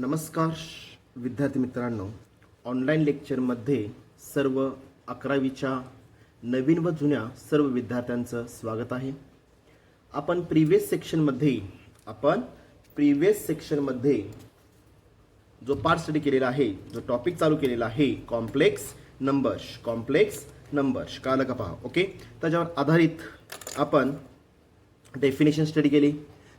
नमस्कार विद्यार्थी मित्रांनो, ऑनलाईन लेक्चरमध्ये सर्व 11वीच्या नवीन व जुन्या सर्व विद्यार्थ्यांचं स्वागत आहे. आपण प्रिव्हियस सेक्शनमध्ये जो पार्ट स्टडी केलेला आहे, जो टॉपिक चालू केलेला आहे, कॉम्प्लेक्स नंबर्स कळलं का पहा. ओके, त्याच्यावर आधारित आपण डेफिनेशन स्टडी केली.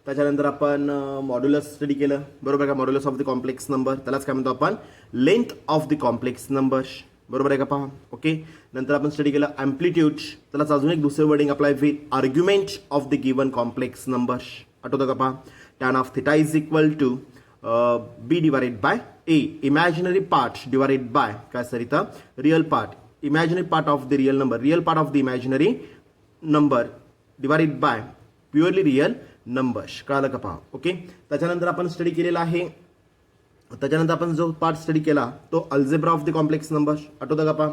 त्याच्यानंतर आपण मॉड्युलस स्टडी केलं, बरोबर का. Modulus of the complex number, त्यालाच काय म्हणतो आपण, length of the complex number, बरोबर आहे का पहा. ओके, नंतर आपण स्टडी केलं ॲम्प्लिट्यूड, त्यालाच अजून एक दुसरं wording apply with argument of the given complex number, आठवतं का पहा. Tan of theta is equal to b divided by a, imaginary part divided by काय सर इथं real part, imaginary part of the real number, real part of the imaginary number divided by purely real numbers, कळालं का पहा. Okay, त्याच्यानंतर आपण study केलेला आहे, त्याच्यानंतर आपण जो पार्ट स्टडी केला तो algebra of the complex numbers, आठवतं का पहा.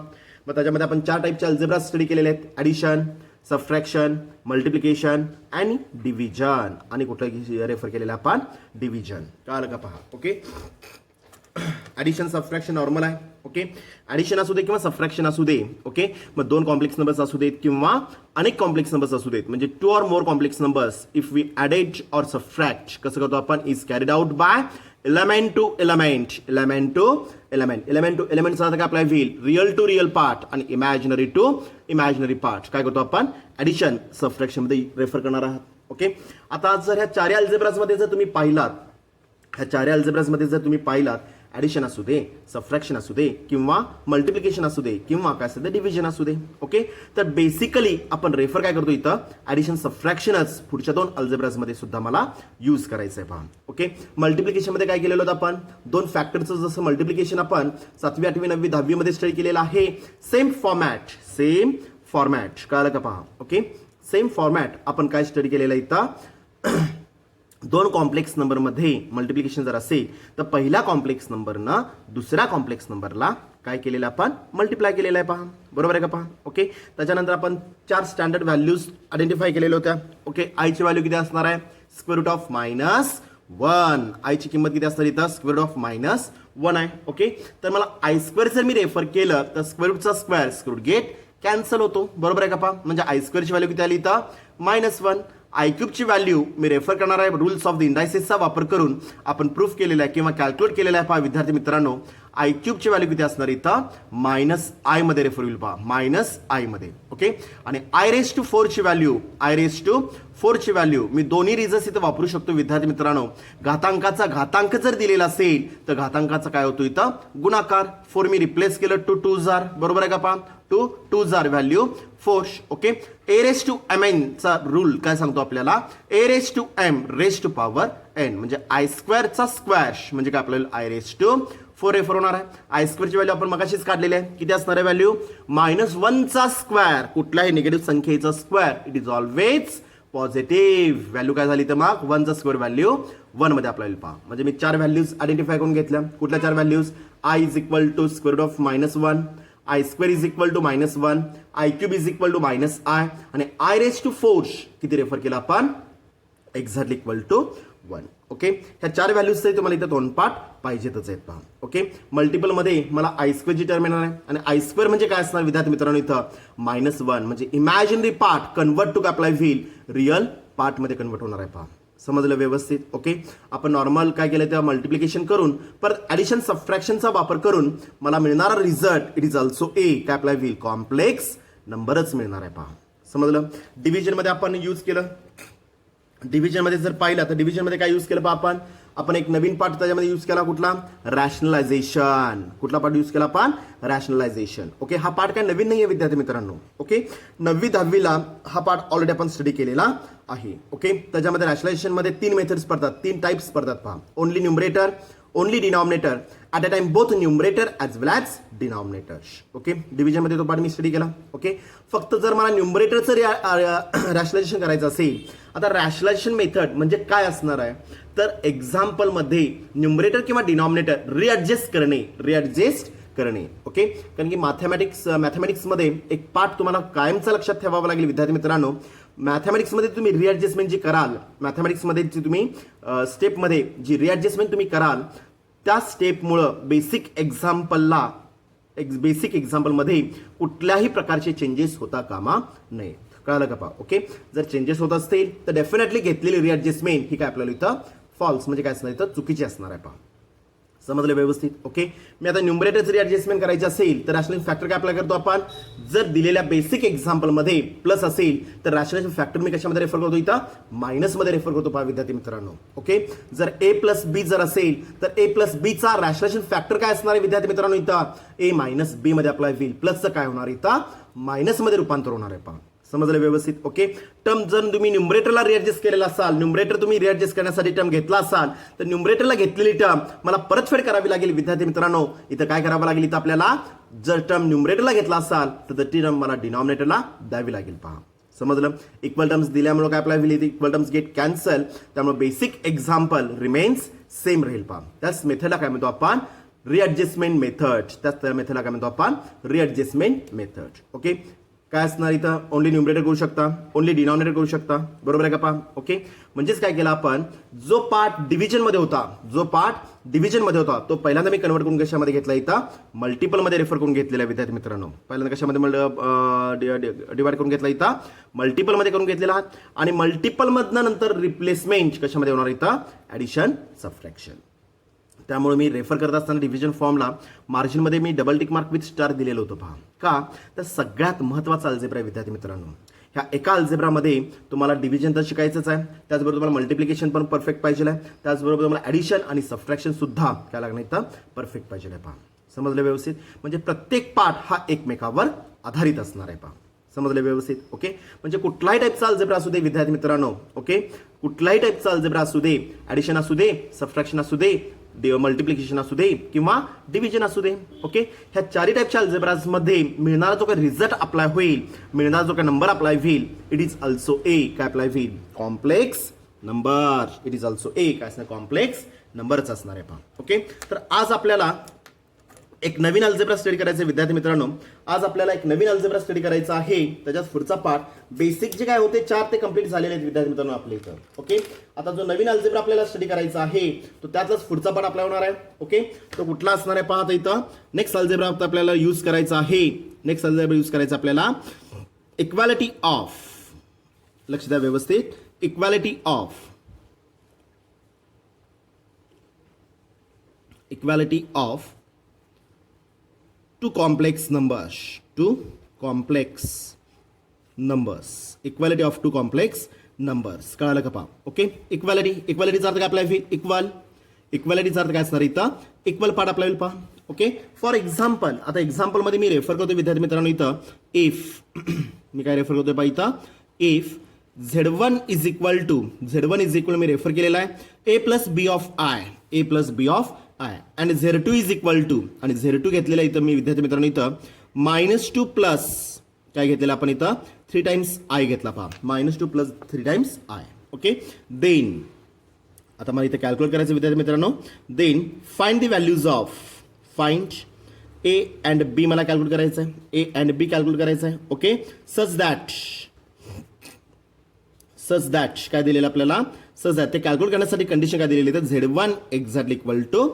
मग त्याच्यामध्ये आपण 4 टाईपचे अल्जेब्रा स्टडी केलेले आहेत, ॲडिशन, सबट्रॅक्शन, मल्टिप्लिकेशन आणि डिव्हिजन, आणि कुठलं रेफर केलेलं आपण डिव्हिजन, कळालं का पहा. ओके, ॲडिशन सबट्रॅक्शन नॉर्मल आहे. ओके, ॲडिशन असू दे किंवा सबट्रॅक्शन असू दे. ओके, मग 2 कॉम्प्लेक्स नंबर्स असू देत किंवा अनेक कॉम्प्लेक्स नंबर्स असू देत, म्हणजे 2 or more complex numbers if we added or subtract, कसं करतो आपण, is carried out by element to element काय अप्लाय होईल, रिअल टू रिअल पार्ट आणि इमॅजिनरी टू इमॅजिनरी पार्ट, काय करतो आपण ॲडिशन सबट्रॅक्शन मध्ये रेफर करणार आहात. ओके, आता जर ह्या 4 अल्जेब्राजमध्ये जर तुम्ही पाहिलात, ॲडिशन असू दे, सबट्रॅक्शन असू दे किंवा मल्टिप्लिकेशन असू दे किंवा काय असू दे डिव्हिजन असू दे. ओके, तर बेसिकली आपण रेफर काय करतो इथं, ॲडिशन सबट्रॅक्शनच पुढच्या 2 अल्जेब्राजमध्ये सुद्धा मला यूज करायचं आहे पहा. ओके, मल्टिप्लिकेशनमध्ये काय केलेलं होतं आपण, 2 फॅक्टरचं जसं मल्टिप्लिकेशन आपण 7वी 8वी 9वी 10वी मध्ये स्टडी केलेलं आहे. सेम फॉर्मॅट कळलं का पहा. ओके, सेम फॉर्मॅट आपण काय स्टडी केलेलं इथं 2 कॉम्प्लेक्स नंबरमध्ये मल्टिप्लिकेशन जर असेल तर पहिल्या कॉम्प्लेक्स नंबरनं दुसऱ्या कॉम्प्लेक्स नंबरला काय केलेलं आपण मल्टिप्लाय केलेलं आहे पहा, बरोबर आहे का पहा. ओके, त्याच्यानंतर आपण 4 स्टँडर्ड व्हॅल्यूज आयडेंटिफाय केलेल्या होत्या. ओके, आयची व्हॅल्यू किती असणार आहे, स्क्वेअर रूट ऑफ -1, आयची किंमत किती असणार इथं, स्क्वेअर रूट ऑफ -1 आहे. ओके, तर मला आय स्क्वेअर जर मी रेफर केलं तर स्क्वेअर रूटचा स्क्वेअर गेट कॅन्सल होतो, बरोबर आहे का पहा. म्हणजे आय स्क्वेअरची व्हॅल्यू किती आली इथं -1. आय क्यूबची व्हॅल्यू मी रेफर करणार आहे रूल्स ऑफ द इंडायसेसचा वापर करून आपण प्रूफ केलेला आहे किंवा कॅल्क्युलेट केलेला आहे पहा विद्यार्थी मित्रांनो. आय क्यूबची व्हॅल्यू किती असणार इथं -i मध्ये रेफर होईल पहा, -i मध्ये. ओके, आणि आय रेस टू 4 ची व्हॅल्यू मी दोन्ही रिझन्स इथं वापरू शकतो विद्यार्थी मित्रांनो. घातांकाचा घातांक जर दिलेला असेल तर घातांकाचा काय होतो इथं गुणाकार. 4 मी रिप्लेस केलं 2 2s are, बरोबर आहे का पहा, 2 2s are value 4. Okay, A race to M N चा रूल काय सांगतो आपल्याला, A race to M race to power N, म्हणजे आय स्क्वेअरचा स्क्वेअर म्हणजे काय आपल्याला आय रेस टू 4 रेफर होणार आहे. आय स्क्वेअरची व्हॅल्यू आपण मगाशीच काढलेली आहे, किती असणार आहे व्हॅल्यू, -1चा स्क्वेअर, कुठल्याही निगेटिव्ह संख्येचा square it is always positive. Value काय झाली तर मग 1चा स्क्वेअर व्हॅल्यू 1 मध्ये आपल्याला पहा. म्हणजे मी 4 व्हॅल्यूज आयडेंटिफाय करून घेतल्या. कुठल्या 4 values, i is equal to square root of -1, i square is equal to -1, i cube is equal to -i आणि आय रेस टू 4 किती रेफर केला आपण, एक्झॅक्टली इक्वल टू 1. ओके, ह्या 4 व्हॅल्यूजचे तुम्हाला इथं 2 पार्ट पाहिजेतच आहेत पहा. ओके, मल्टिपलमध्ये मला आय स्क्वेअरची टर्म येणार आहे आणि आय स्क्वेअर म्हणजे काय असणार विद्यार्थी मित्रांनो इथं -1 म्हणजे imaginary part convert to apply will real पार्टमध्ये कन्वर्ट होणार आहे पहा. समजलं व्यवस्थित. ओके, आपण नॉर्मल काय केलं तेव्हा मल्टिप्लिकेशन करून परत ॲडिशन सबट्रॅक्शनचा वापर करून मला मिळणारा result it is also a काय अप्लाय व्हील कॉम्प्लेक्स नंबरच मिळणार आहे पहा. समजलं. डिव्हिजनमध्ये आपण यूज केलं, डिव्हिजनमध्ये जर पाहिलं तर डिव्हिजनमध्ये काय यूज केलं पहा आपण एक नवीन पार्ट त्याच्यामध्ये यूज केला, कुठला, रॅशनलायझेशन. कुठला पार्ट यूज केला आपण, रॅशनलायझेशन. ओके, हा पार्ट काय नवीन नाही आहे विद्यार्थी मित्रांनो. ओके, 9वी 10वीला हा पार्ट ऑलरेडी आपण स्टडी केलेला आहे. ओके, त्याच्यामध्ये रॅशनलायझेशनमध्ये 3 मेथड्स पडतात, 3 टाइप्स पडतात पहा, only numerator, only denominator, at a time both numerator as well as denominators. Okay, डिव्हिजनमध्ये तो पार्ट मी स्टडी केला. ओके, फक्त जर मला न्यूमरेटरचं रॅशनलायझेशन करायचं असेल, आता रॅशनलायझेशन मेथड म्हणजे काय असणार आहे तर एक्झाम्पलमध्ये न्यूमरेटर किंवा डिनॉमिनेटर रिॲडजस्ट करणे. ओके, कारण की मॅथमॅटिक्समध्ये एक पार्ट तुम्हाला कायमचा लक्षात ठेवावा लागेल विद्यार्थी मित्रांनो. मॅथमॅटिक्समध्ये तुम्ही रिॲडजस्टमेंट जी कराल, मॅथमॅटिक्समध्ये जी तुम्ही स्टेपमध्ये जी रिॲडजस्टमेंट तुम्ही कराल त्या स्टेपमुळं बेसिक एक्झाम्पलमध्ये कुठल्याही प्रकारचे चेंजेस होता कामा नये. कळालं का पहा? ओके, जर चेंजेस होत असतील तर डेफिनेटली घेतलेली रिॲडजस्टमेंट ही काय आपल्याला इथं फॉल्स म्हणजे काय असणार इथं चुकीची असणार आहे. पहा समजलं व्यवस्थित? ओके, मी आता न्यूमरेटरची रिॲडजस्टमेंट करायची असेल तर रॅशनल फॅक्टर काय अप्लाय करतो आपण? जर दिलेल्या बेसिक एक्झाम्पलमध्ये प्लस असेल तर रॅशनल फॅक्टर मी कशामध्ये रेफर करतो? इथं मायनसमध्ये रेफर करतो. पहा विद्यार्थी मित्रांनो, ओके, जर ए प्लस बी जर असेल तर ए प्लस बी चा रॅशनल फॅक्टर काय असणार आहे विद्यार्थी मित्रांनो? इथं ए मायनस बी मध्ये अप्लाय होईल. प्लसचं काय होणार? इथं मायनसमध्ये रूपांतर होणार आहे. पहा समजलं व्यवस्थित? ओके, टर्म जर तुम्ही न्यूमरेटरला रिॲडजस्ट केलेला असाल, न्यूमरेटर तुम्ही रिॲडजस्ट करण्यासाठी टर्म घेतला असाल तर न्यूमरेटरला घेतलेली टर्म मला परतफेड करावी लागेल. विद्यार्थी मित्रांनो, इथं काय करावं लागेल? इथं आपल्याला जर टर्म न्यूमरेटरला घेतला असाल तर ती टर्म मला डिनॉमिनेटरला द्यावी लागेल. पहा समजलं? इक्वल टर्म्स दिल्यामुळे काय अप्लाय होईल? इक्वल टर्म्स गेट कॅन्सल, त्यामुळे बेसिक एक्झाम्पल रिमेन्स सेम राहील. पहा त्याच मेथडला काय म्हणतो आपण? रिॲडजस्टमेंट मेथड. त्याच मेथडला काय म्हणतो आपण? रिॲडजस्टमेंट मेथड. ओके, काय असणार इथं? ओनली न्यूमरेटर करू शकता, ओनली डिनॉमिनेटर करू शकता. बरोबर आहे का? पहा ओके, म्हणजेच काय केलं आपण? जो पार्ट डिव्हिजन मध्ये होता तो पहिल्यांदा मी कन्वर्ट करून कशामध्ये घेतला? इथं मल्टिपल मध्ये रेफर करून घेतलेला आहे. विद्यार्थी मित्रांनो, पहिल्यांदा कशामध्ये डिवाइड करून घेतला? इथं मल्टिपल मध्ये करून घेतलेला. आणि मल्टिपल मधनं नंतर रिप्लेसमेंट कशामध्ये होणार? इथं ॲडिशन सबट्रॅक्शन. त्यामुळे मी रेफर करत असताना डिव्हिजन फॉर्मला मार्जिनमध्ये मी double tick mark with star दिलेलं होतं. पहा का? तर सगळ्यात महत्त्वाचा अल्जेब्रा आहे विद्यार्थी मित्रांनो. ह्या एका अल्जेब्रामध्ये तुम्हाला डिव्हिजन तर शिकायचंच आहे, त्याचबरोबर तुम्हाला मल्टिप्लिकेशन पण परफेक्ट पाहिजे आहे, त्याचबरोबर तुम्हाला ॲडिशन आणि सबट्रॅक्शन सुद्धा काय लागणार इथं परफेक्ट पाहिजे आहे. पहा समजलं व्यवस्थित? म्हणजे प्रत्येक पार्ट हा एकमेकावर आधारित असणार आहे. पहा समजलं व्यवस्थित? ओके, म्हणजे कुठलाही टाईपचा अल्जेब्रा असू दे विद्यार्थी मित्रांनो, ओके, कुठलाही टाईपचा अल्जेब्रा असू दे, ॲडिशन असू दे, सबट्रॅक्शन असू दे, मल्टिप्लिकेशन असू दे किंवा डिव्हिजन असू दे, ओके, ह्या चारही टाईपच्या अल्जेब्राजमध्ये मिळणारा जो काही रिझल्ट अप्लाय होईल, मिळणारा जो काही नंबर अप्लाय होईल, इट इज ऑल्सो ए काय अप्लाय होईल? Complex number. It is also a काय असणार? कॉम्प्लेक्स नंबरच असणार आहे. पहा ओके, तर आज आपल्याला एक नवीन अल्जेब्रा स्टडी करायचं आहे विद्यार्थी मित्रांनो. आज आपल्याला एक नवीन अल्जेब्रा स्टडी करायचा आहे. त्याच्यात पुढचा पार्ट बेसिक जे काय होते 4 ते कंप्लीट झालेले आहेत विद्यार्थी मित्रांनो आपल्या इथं. ओके, आता जो नवीन अल्जेब्रा आपल्याला स्टडी करायचा आहे तो त्यातलाच पुढचा पार्ट आपला होणार आहे. ओके, तो कुठला असणार आहे? पहा इथं नेक्स्ट अल्जेब्रा आपल्याला यूज करायचा आहे. नेक्स्ट अल्जेब्रा यूज करायचा आपल्याला इक्वालिटी ऑफ. लक्ष द्या व्यवस्थित. Equality of two complex numbers. Equality of two complex numbers. कळालं का? पहा ओके, इक्वालिटीचा अर्थ काय आपला इक्वालिटीचा अर्थ काय असणार इथं? इक्वल पार्ट आपला होईल. पहा ओके, फॉर एक्झाम्पल, आता एक्झाम्पल मध्ये मी रेफर करतो विद्यार्थी मित्रांनो इथं इफ मी काय रेफर करतोय? पहा इथं if Z1 is equal to मी रेफर केलेला आहे a plus b of i आणि Z2 इज इक्वल टू, आणि Z2 घेतलेला इथं मी विद्यार्थी मित्रांनो इथं -2 प्लस काय घेतलेला आपण इथं 3 टाइम्स आय घेतला. पहा -2 plus 3 times I. Okay, then आता मला इथं कॅल्क्युलेट करायचं विद्यार्थी मित्रांनो. Then find the values of A and B मला कॅल्क्युलेट करायचं आहे. ए अँड बी कॅल्क्युलेट करायचं आहे. ओके, सच दॅट काय दिलेलं आपल्याला? सच दॅट ते कॅल्क्युलेट करण्यासाठी कंडिशन काय दिलेली? तर Z1 exactly equal to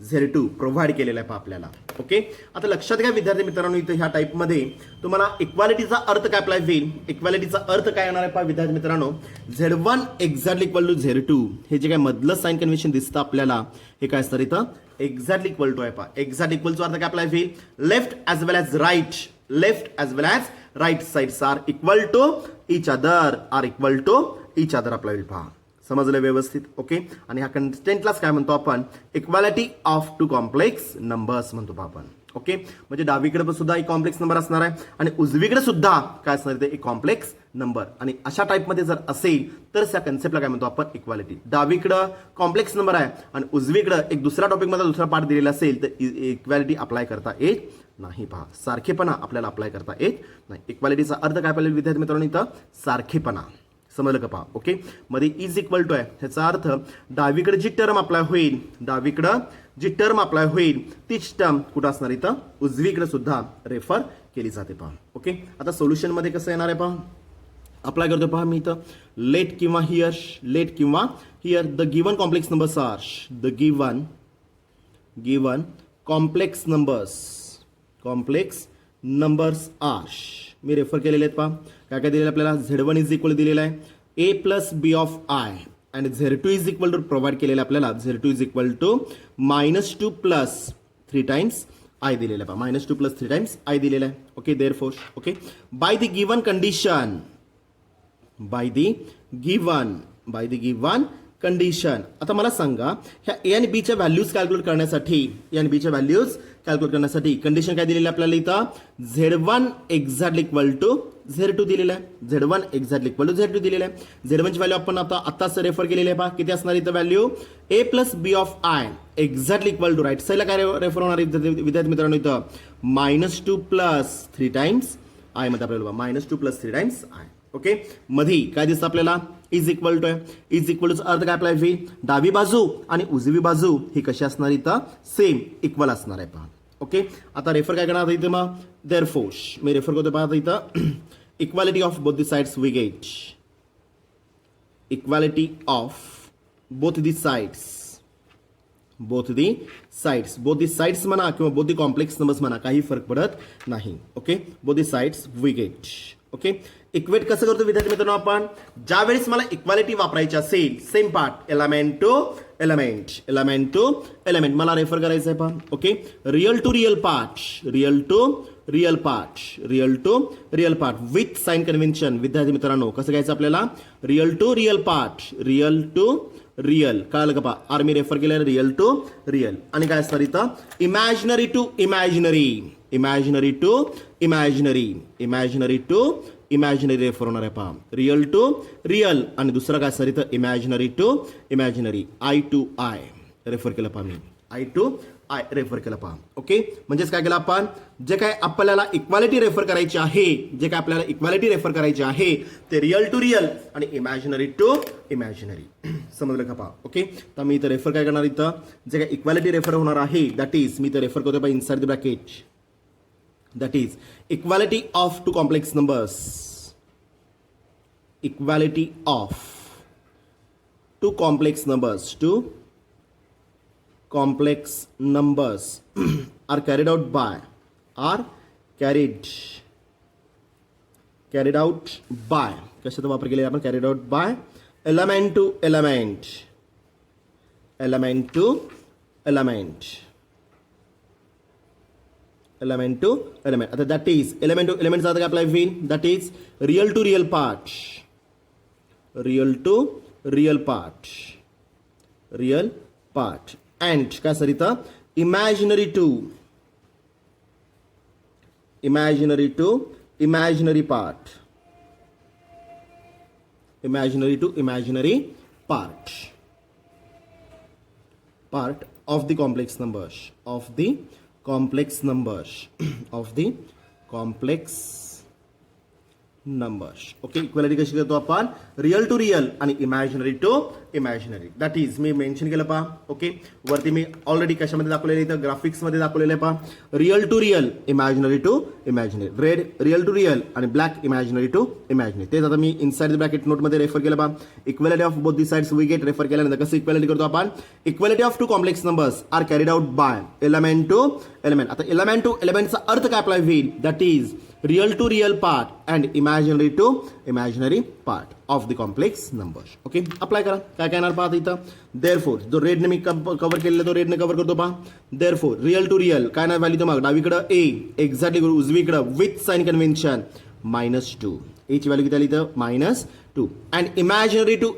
Z2 provide केलेला आहे पहा आपल्याला. ओके, आता लक्षात घ्या विद्यार्थी मित्रांनो इथं ह्या टाईपमध्ये तुम्हाला इक्वालिटीचा अर्थ काय अप्लाय होईल? इक्वालिटीचा अर्थ काय येणार आहे पहा विद्यार्थी मित्रांनो. Z1 exactly equal to Z2 हे जे काय मधलं साइन कन्व्हेन्शन दिसतं आपल्याला हे काय असणार इथं? एक्झॅक्टली इक्वल टू आहे. पहा एक्झॅक्ट इक्वलचा अर्थ काय अप्लाय होईल? Left as well as right sides are equal to each other apply होईल. पहा समजलं व्यवस्थित? ओके, आणि ह्या कंटेंटलाच काय म्हणतो आपण? Equality of two complex numbers म्हणतो आपण. ओके, म्हणजे डावीकडे सुद्धा एक कॉम्प्लेक्स नंबर असणार आहे आणि उजवीकडे सुद्धा काय असणार आहे? एक कॉम्प्लेक्स नंबर. आणि अशा टाईपमध्ये जर असेल तर त्या कन्सेप्टला काय म्हणतो आपण? इक्वालिटी. डावीकडं कॉम्प्लेक्स नंबर आहे आणि उजवीकडं एक दुसऱ्या टॉपिकमध्ये दुसरा पार्ट दिलेला असेल तर इक्वालिटी अप्लाय करता येत नाही. पहा सारखेपणा आपल्याला अप्लाय करता येत नाही. इक्वालिटीचा अर्थ काय पाहिजे विद्यार्थी मित्रांनो इथं? सारखेपणा. समजलं का? पहा ओके, मध्ये इज इक्वल टू आहे ह्याचा अर्थ डावीकडे जी टर्म अप्लाय होईल तीच टर्म कुठं असणार इथं? उजवीकडे सुद्धा रेफर केली जाते. पहा ओके, आता सोल्युशन मध्ये कसं येणार आहे? पहा अप्लाय करतो पहा मी इथं लेट किंवा here the given complex numbers are the given complex numbers are मी रेफर केलेले आहेत पहा काय काय दिलेलं आपल्याला Z1 इज इक्वल दिलेलं आहे A plus b of i आणि Z2 is equal to provide केलेलं आपल्याला Z2 is equal to -2 plus 3 times i दिलेलं आहे पहा -2 प्लस 3 टाइम्स आय दिलेलं आहे okay therefore okay by the given condition by the given condition आता मला सांगा ह्या ए आणि बीच्या व्हॅल्यूज कॅल्क्युलेट करण्यासाठी कंडिशन काय दिलेली आपल्याला इथं Z1 exactly equal to Z2 दिलेला आहे Z1 exactly equal to Z2 दिलेला आहे Z1 ची व्हॅल्यू आपण आताच रेफर केलेली आहे पहा किती असणार इथं value A plus b of I exactly equal to right साईडला काय रेफर होणार विद्यार्थी मित्रांनो इथं -2 प्लस 3 टाइम्स आय मध्ये आपल्याला -2 प्लस 3 टाइम्स आय ओके मधी काय दिसतं आपल्याला इज इक्वल टू अर्थ काय अप्लाय होईल डावी बाजू आणि उजवी बाजू ही कशी असणार इथं सेम इक्वल असणार आहे पहा ओके आता रेफर काय करणार इथे मग देअरफोर मी रेफर करतो पहा इथं equality of both the sides we get equality of both the sides म्हणा किंवा बोथ द कॉम्प्लेक्स नंबर्स म्हणा काही फरक पडत नाही okay both the sides we get okay equate कसं करतो विद्यार्थी मित्रांनो आपण ज्यावेळेस मला इक्वालिटी वापरायची असेल same part element to element मला रेफर करायचं आहे पहा okay real to real part with sign convention विद्यार्थी मित्रांनो कसं घ्यायचं आपल्याला रियल टू रियल कळालं का पहा आर मी रेफर केलं रियल टू रियल आणि काय असणार इथं इमॅजिनरी टू इमॅजिनरी रेफर होणार आहे पहा रियल टू रियल आणि दुसरं काय सर इथं imaginary to imaginary i to i refer केलं पहा मी आय टू आय रेफर केलं पहा ओके म्हणजेच काय केलं आपण जे काय आपल्याला इक्वालिटी रेफर करायची आहे ते रियल टू रियल आणि इमॅजिनरी टू इमॅजिनरी समजलं का पहा ओके तर मी इथं रेफर काय करणार इथं जे काय इक्वालिटी रेफर होणार आहे दॅट इज मी इथं रेफर करतो पहा inside the bracket that is equality of two complex numbers are carried out by कशाचा वापर केलेला आपण carried out by element to element आता that is element to element आता काय अप्लाय होईल that is real to real part and काय sir इथं imaginary to imaginary part of the complex numbers okay equality कशी करतो आपण रियल टू रियल आणि imaginary to imaginary that is मी मेन्शन केलं पहा ओके वरती मी ऑलरेडी कशामध्ये दाखवलेलं इथं ग्राफिक्स मध्ये दाखवलेलं आहे पहा real to real imaginary to imaginary red real to real आणि ब्लॅक इमॅजिनरी टू इमॅजिनरी तेच आता मी इनसाइड द ब्रॅकेट नोटमध्ये रेफर केलं पहा equality of both the sides we get refer केल्यानंतर कसं इक्वालिटी करतो आपण equality of two complex numbers are carried out by element to element आता एलिमेंट टू एलिमेंटचा अर्थ काय अप्लाय होईल that is real to real part and imaginary to imaginary part of the complex number okay apply करा काय काय येणार पाहता इथं देअरफोर जो रेडने मी कव्हर केलेला तो रेडने कव्हर करतो पहा देअरफोर रियल टू रियल काय नाही व्हॅल्यू मग डावीकडं ए एक्झॅक्टली उजवीकडं विथ साइन कन्व्हेन्शन -2 ए ची व्हॅल्यू किती आली इथं -2 अँड इमॅजिनरी टू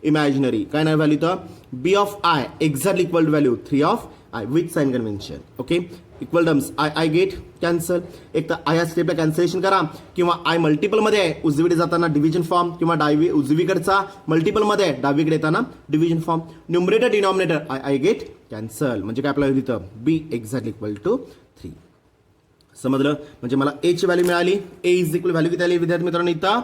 इमॅजिनरी काय नाही व्हॅल्यू इथं B of I exactly equal to value 3 of I with sign convention okay equal terms I get cancel एक तर आय या स्टेपला कॅन्सलेशन करा किंवा आय मल्टिपलमध्ये आहे उजवीकडे जाताना डिव्हिजन फॉर्म किंवा उजवीकडचा मल्टिपलमध्ये आहे डावीकडे येताना division form numerator denominator I get cancel म्हणजे काय आपल्याला इथं बी एक्झॅक्टली इक्वल टू 3 समजलं म्हणजे मला ए ची व्हॅल्यू मिळाली ए इज इक्वल व्हॅल्यू किती आली विद्यार्थी मित्रांनो इथं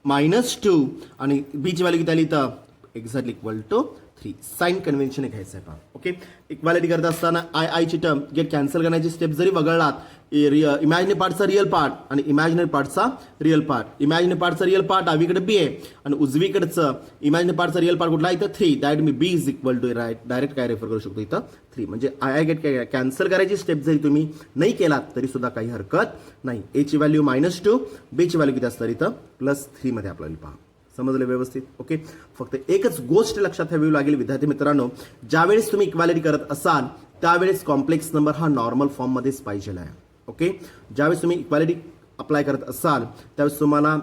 -2 आणि बी ची व्हॅल्यू किती आली इथं exactly equal to 3. Sign convention घ्यायचं आहे पहा. ओके, इक्वालिटी करत असताना आय ची टर्म गेट कॅन्सल करण्याची स्टेप जरी वगळलात, इमॅजिनरी पार्टचा रिअल पार्ट आणि इमॅजिनरी पार्टचा रिअल पार्ट. इमॅजिनरी पार्टचा रिअल पार्ट डावीकडे बी आहे आणि उजवीकडचं इमॅजिनरी पार्टचा रिअल पार्ट कुठला इथं 3. दॅट मी B is equal to direct काय रेफर करू शकतो इथं 3. म्हणजे आय गेट कॅन्सल करायची स्टेप जरी तुम्ही नाही केलात तरी सुद्धा काही हरकत नाही. ए ची व्हॅल्यू -2, बी ची व्हॅल्यू किती असणार इथं +3 मध्ये आपल्याला पहा. समजलं व्यवस्थित. ओके, फक्त एकच गोष्ट लक्षात ठेवावी लागेल विद्यार्थी मित्रांनो, ज्यावेळेस तुम्ही इक्वालिटी करत असाल त्यावेळेस कॉम्प्लेक्स नंबर हा नॉर्मल फॉर्ममध्येच पाहिजे आहे. ओके, ज्यावेळेस तुम्ही इक्वालिटी अप्लाय करत असाल त्यावेळेस तुम्हाला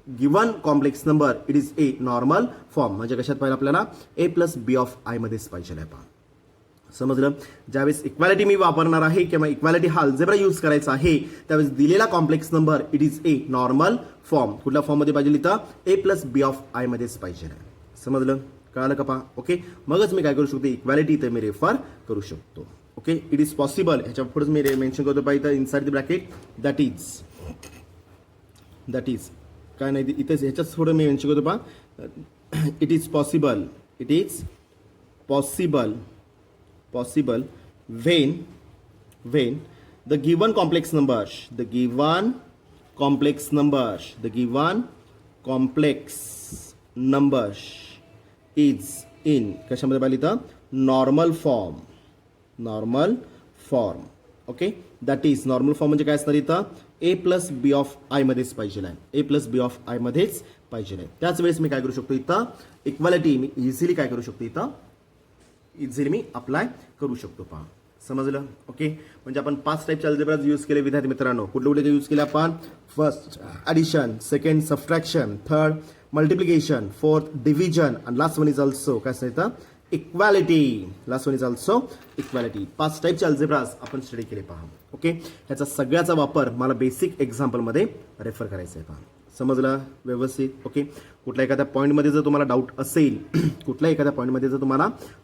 given complex number it is a normal form, म्हणजे कशात पाहिजे आपल्याला a+b(i) मध्येच पाहिजे आहे पहा. समजलं. ज्यावेळेस इक्वालिटी मी वापरणार आहे किंवा इक्वालिटी हा अल्जेब्रा यूज करायचा आहे त्यावेळेस दिलेला complex number it is a normal form. कुठल्या फॉर्ममध्ये पाहिजे इथं a+b(i) मध्येच पाहिजे आहे. समजलं, कळालं का पहा. ओके, मगच मी काय करू शकतो इक्वालिटी इथे मी रेफर करू शकतो. Okay, it is possible. ह्याच्या पुढे मी मेन्शन करतो पाहिजे inside the bracket that is काय नाही इथेच ह्याच्याच थोडं मी मेन्शन करतो पहा. It is possible when the given complex numbers is in कशामध्ये पाहिजे इथं normal form. Okay, that is normal form म्हणजे काय असणार इथं a+b(i) मध्येच पाहिजे आहे. a+b(i) मध्येच पाहिजे आहे. त्याच वेळेस मी काय करू शकतो इथं इक्वालिटी मी इझिली काय करू शकतो इथं इझिली मी अप्लाय करू शकतो पहा. समजलं. ओके, म्हणजे आपण 5 टाईपचे अल्जेब्राज यूज केले विद्यार्थी मित्रांनो. कुठले यूज केले आपण? First addition, second subtraction, third multiplication, fourth division आणि लास्ट वन इज ऑल्सो काय असतं इथं इक्वालिटी. 5 टाईपचे अल्जेब्राज आपण स्टडी केले पहा. ओके, ह्याचा सगळ्याचा वापर मला बेसिक एक्झाम्पलमध्ये रेफर करायचा आहे पहा. समजलं व्यवस्थित. ओके, कुठल्या एखाद्या पॉईंटमध्ये जर तुम्हाला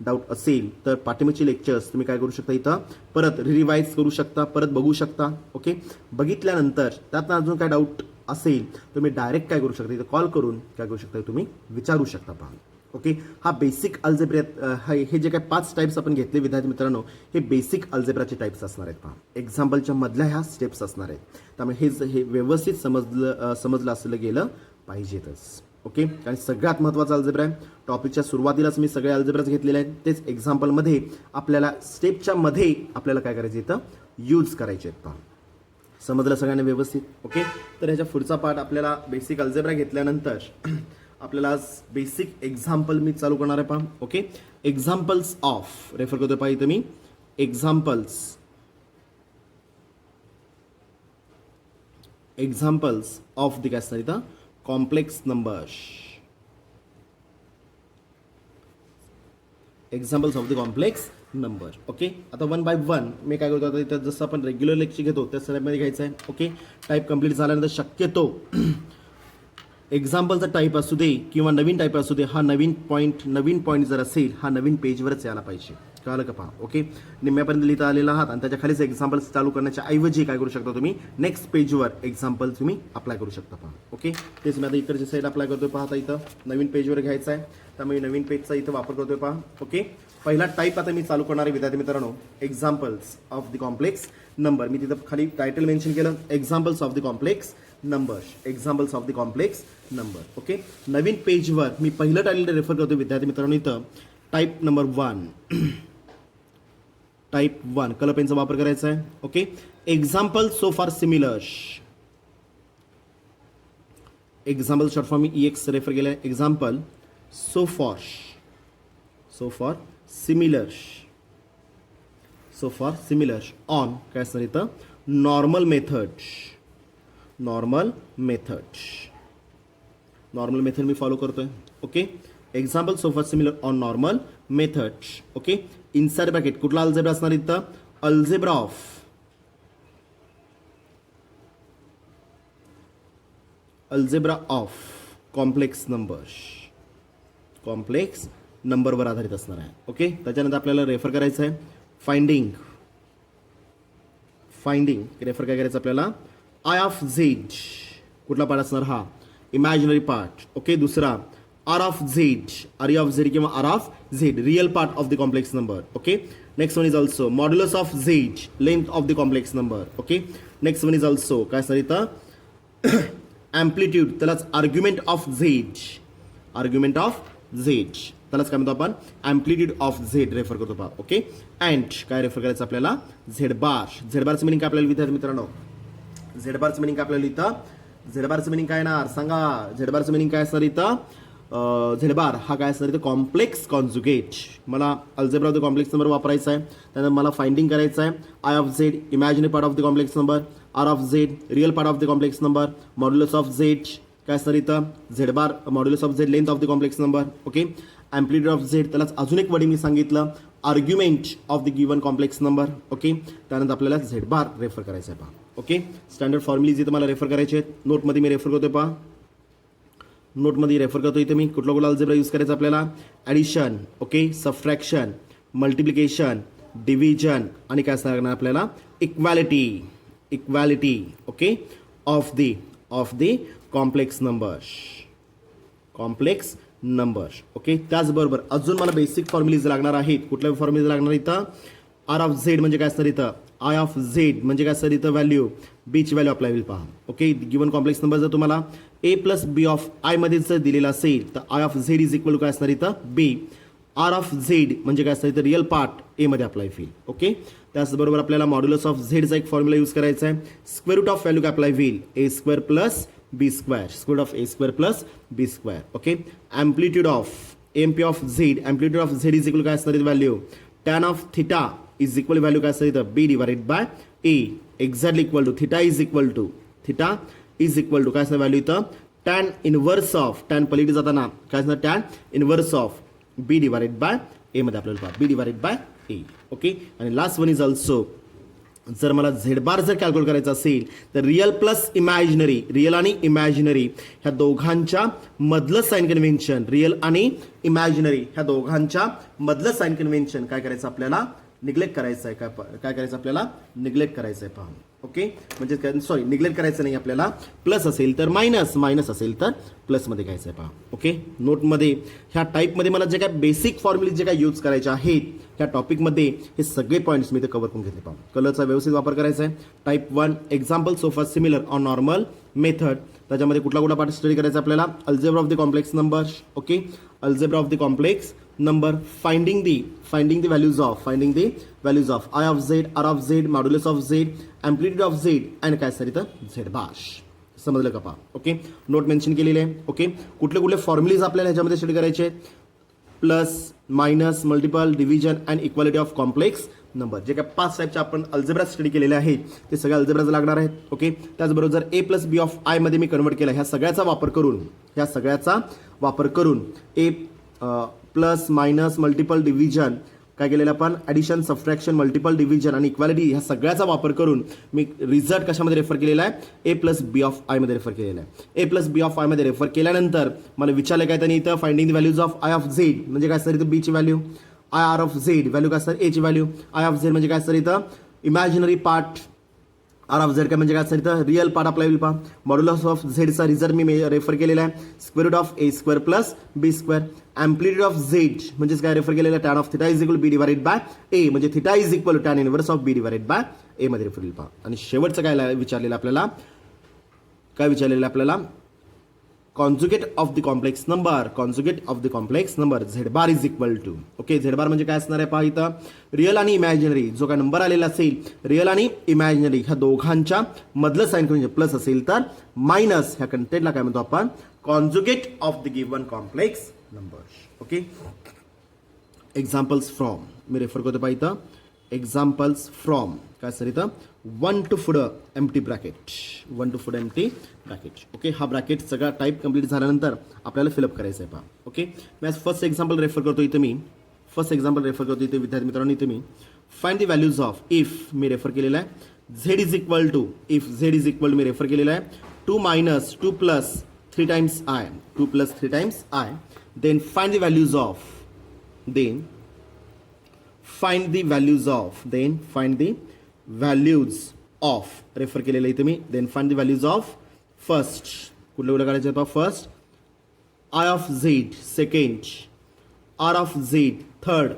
डाऊट असेल तर पाठीमागचे लेक्चर्स तुम्ही काय करू शकता इथं परत रिवाइज करू शकता, परत बघू शकता. ओके, बघितल्यानंतर त्यातनं अजून काय डाऊट असेल तुम्ही डायरेक्ट काय करू शकता इथं कॉल करून काय करू शकता तुम्ही विचारू शकता पहा. ओके, हा बेसिक अल्जेब्रा हे जे काय 5 टाईप्स आपण घेतले विद्यार्थी मित्रांनो हे बेसिक अल्जेब्राचे टाईप्स असणार आहेत पहा. एक्झाम्पलच्या मधल्या ह्या स्टेप्स असणार आहेत. त्यामुळे हे व्यवस्थित समजलं असलं गेलं पाहिजेतच. ओके, आणि सगळ्यात महत्त्वाचा अल्जेब्रा आहे. टॉपिकच्या सुरुवातीलाच मी सगळे अल्जेब्राज घेतलेले आहेत, तेच एक्झाम्पलमध्ये आपल्याला स्टेपच्या मध्ये आपल्याला काय करायचं इथं यूज करायचे आहेत पहा. समजलं सगळ्यांना व्यवस्थित. ओके, तर ह्याच्या पुढचा पार्ट आपल्याला बेसिक अल्जेब्रा घेतल्यानंतर आपल्याला आज बेसिक एक्झाम्पल मी चालू करणार आहे पहा. ओके, एक्झाम्पल्स ऑफ रेफर करतो पाहिजे मी एक्झाम्पल्स ऑफ द काय असणार इथं complex numbers. Examples of the complex number. Okay, आता 1 बाय 1 मी काय करतो आता इथं जसं आपण रेग्युलर लेक्चर घेतो त्या स्लॅबमध्ये घ्यायचं आहे. ओके, टाईप कंप्लीट झाल्यानंतर शक्यतो एक्झाम्पलचा टाईप असू दे किंवा नवीन टाईप असू दे हा नवीन पॉईंट जर असेल हा नवीन पेजवरच यायला पाहिजे. कळलं का पहा. ओके, निम्म्यापर्यंत लिहिता आलेला आहात आणि त्याच्या खालीच एक्झाम्पल्स चालू करण्याच्या ऐवजी काय करू शकता तुम्ही नेक्स्ट पेजवर एक्झाम्पल तुम्ही अप्लाय करू शकता पहा. ओके, तेच मी आता इकडच्या साईड अप्लाय करतोय पहा. आता इथं नवीन पेजवर घ्यायचं आहे त्यामुळे नवीन पेजचा इथं वापर करतोय पहा. ओके, पहिला टाईप आता मी चालू करणार आहे विद्यार्थी मित्रांनो examples of the complex number. मी तिथं खाली टायटल मेन्शन केलं examples of the complex number. Okay, नवीन पेजवर मी पहिलं टायटल रेफर करतो विद्यार्थी मित्रांनो इथं टाईप नंबर 1 कलर पेनचा वापर करायचा आहे. ओके, एक्झाम्पल सो फार सिमिलर. एक्झाम्पल शॉर्ट फॉर्म मी EX रेफर केलं आहे. Example so for similar on काय असणार इथं नॉर्मल मेथड मी फॉलो करतोय. ओके, एक्झाम्पल सो फार similar on normal method. Okay, inside bracket कुठला अल्जेब्रा असणार इथं अल्जेब्रा ऑफ कॉम्प्लेक्स नंबरवर आधारित असणार आहे. ओके, त्याच्यानंतर आपल्याला रेफर करायचं आहे फाइंडिंग रेफर काय करायचं आपल्याला I ऑफ Z कुठला पार्ट असणार हा इमॅजिनरी पार्ट. ओके, दुसरा आर ऑफ झेड किंवा R of Z real part of the complex number. Okay, next one is also modulus of Z length of the complex number. Okay, next one is also काय असणार इथं amplitude, त्यालाच argument of Z त्यालाच काय म्हणतो आपण amplitude of Z refer करतो पहा. ओके, अँड काय रेफर करायचं आपल्याला झेड बारचं मिनिंग काय आपल्याला विद्यार्थी मित्रांनो, झेड बारचं मिनिंग काय आपल्याला इथं, झेड बारचं मिनिंग काय येणार सांगा, झेड बारचं मिनिंग काय असणार इथं, झेड बार हा काय असणार इथं कॉम्प्लेक्स कॉन्जुगेट. मला algebra of the complex number वापरायचा आहे, त्यानंतर मला फाइंडिंग करायचं आहे I of Z imaginary part of the complex number, R of Z real part of the complex number, modulus of Z काय असणार इथं Z bar modulus of Z length of the complex number. Okay, amplitude of Z त्यालाच अजून एक wording मी सांगितलं argument of the given complex number. Okay, त्यानंतर आपल्याला झेड बार रेफर करायचं आहे पहा. ओके, स्टँडर्ड फॉर्म्युलीज इथं मला रेफर करायचे आहेत, नोटमध्ये मी रेफर करतोय पहा, नोटमध्ये रेफर करतो इथे मी कुठला अल्जेब्रा यूज करायचा आपल्याला addition, okay, subtraction, multiplication, division आणि काय असणार आपल्याला equality okay of the complex numbers. Okay, त्याचबरोबर अजून मला बेसिक फॉर्म्युलीज लागणार आहेत. कुठल्या फॉर्म्युलीज लागणार इथं आर ऑफ झेड म्हणजे काय असणार इथं, आय ऑफ झेड म्हणजे काय असणार इथं व्हॅल्यू, बीची व्हॅल्यू अप्लाय होईल पहा. ओके, गिवन कॉम्प्लेक्स नंबर जर तुम्हाला a plus b of i मध्ये जर दिलेला असेल तर I of Z is equal to काय असणार इथं बी, आर ऑफ झेड म्हणजे काय असणार इथं रिअल पार्ट ए मध्ये अप्लाय होईल. ओके, त्याचबरोबर आपल्याला मॉड्युलस ऑफ झेडचा एक फॉर्म्युला यूज करायचा आहे, स्क्वेअर रूट ऑफ व्हॅल्यू काय अप्लाय होईल A square plus B square, square root of A square plus B square. Okay, amplitude of MP of Z, amplitude of Z is equal काय असणार इथं value tan of theta is equal value काय असणार इथं B divided by A, exactly equal to theta is equal to काय असणार value इथं tan inverse of, tan पलीकडे जाताना काय असणार tan inverse of B divided by A मध्ये आपल्याला पहा B divided by A. Okay, आणि लास्ट वन इज ऑल्सो जर मला झेड बार जर कॅल्क्युलेट करायचं असेल तर रिअल प्लस इमॅजिनरी, रिअल आणि इमॅजिनरी ह्या दोघांच्या मधलं साइन कन्व्हेन्शन, रिअल आणि इमॅजिनरी ह्या दोघांच्या मधलं साइन कन्व्हेन्शन काय करायचं आपल्याला निग्लेक्ट करायचं आहे. काय करायचं आपल्याला निग्लेक्ट करायचं आहे पहा. ओके, म्हणजे सॉरी निग्लेक्ट करायचं नाही आपल्याला, प्लस असेल तर मायनस असेल तर प्लसमध्ये घ्यायचं आहे पहा. ओके, नोटमध्ये ह्या टाईपमध्ये मला जे काय बेसिक फॉर्म्युले जे काय यूज करायचे आहेत ह्या टॉपिकमध्ये हे सगळे पॉईंट्स मी इथे कव्हर करून घेतले पहा. कलरचा व्यवस्थित वापर करायचा आहे. Type 1 examples of a similar on normal method, त्याच्यामध्ये कुठला पार्ट स्टडी करायचा आपल्याला algebra of the complex number. Okay, algebra of the complex number, finding the values of I of Z, R of Z, modulus of Z, amplitude of Z and काय sir इथं Z bar. समजलं का पहा. Okay, note mention केलेले आहे. Okay, कुठले फॉर्म्युलीज आपल्याला ह्याच्यामध्ये स्टडी करायचे आहेत, plus minus multiple division and equality of complex number. जे काय 5 टाईपचे आपण अल्जेब्रा स्टडी केलेले आहेत ते सगळे अल्जेब्राचे लागणार आहेत. ओके, त्याचबरोबर जर ए प्लस बी ऑफ आय मध्ये मी कन्वर्ट केला ह्या सगळ्याचा वापर करून ए प्लस मायनस मल्टिपल डिव्हिजन काय केलेलं आपण ॲडिशन, सबट्रॅक्शन, मल्टिपल डिव्हिजन आणि इक्वालिटी ह्या सगळ्याचा वापर करून मी रिझल्ट कशामध्ये रेफर केलेला आहे a plus b of i मध्ये रेफर केलेला आहे. A plus b of i मध्ये रेफर केल्यानंतर मला विचारलं काय त्यांनी इथं finding the values of I of Z म्हणजे काय सर इथं बीची value, I R of Z value काय सर एची व्हॅल्यू, आय ऑफ झेड म्हणजे काय सर इथं imaginary part, R of Z काय म्हणजे काय सर इथं रिअल पार्ट अप्लाय होईल पहा. मॉड्युलस ऑफ झेडचा रिझल्ट मी रेफर केलेला आहे square root of A square plus B square. Amplitude of Z म्हणजेच काय रेफर केलेलं tan of theta is equal B divided by A म्हणजे theta is equal to tan inverse of B divided by A मध्ये refer केलं पहा. आणि शेवटचं काय विचारलेलं आपल्याला conjugate of the complex number Z bar is equal to. Okay, Z bar म्हणजे काय असणार आहे पहा इथं रिअल आणि इमॅजिनरी जो काय नंबर आलेला असेल रिअल आणि इमॅजिनरी ह्या दोघांच्या मधलं साइन म्हणजे प्लस असेल तर मायनस ह्या कंटेंटला काय म्हणतो आपण conjugate of the given complex number. Okay, examples from me refer करतो पहा इथं एक्झाम्पल्स फ्रॉम काय सर इथं 1 to पुढं एम्प्टी ब्रॅकेट. ओके, हा ब्रॅकेट सगळा टाईप कंप्लीट झाल्यानंतर आपल्याला फिलअप करायचं आहे पहा. ओके, मी आज फर्स्ट एक्झाम्पल रेफर करतो इथं विद्यार्थी मित्रांनो इथे मी find the values of if मी रेफर केलेला आहे झेड इज इक्वल टू मी रेफर केलेला आहे 2 minus 2 plus 3 times I then find the values of refer केलेलं इथे मी then find the values of first कुठलं काढायचं first I of Z second, R of Z third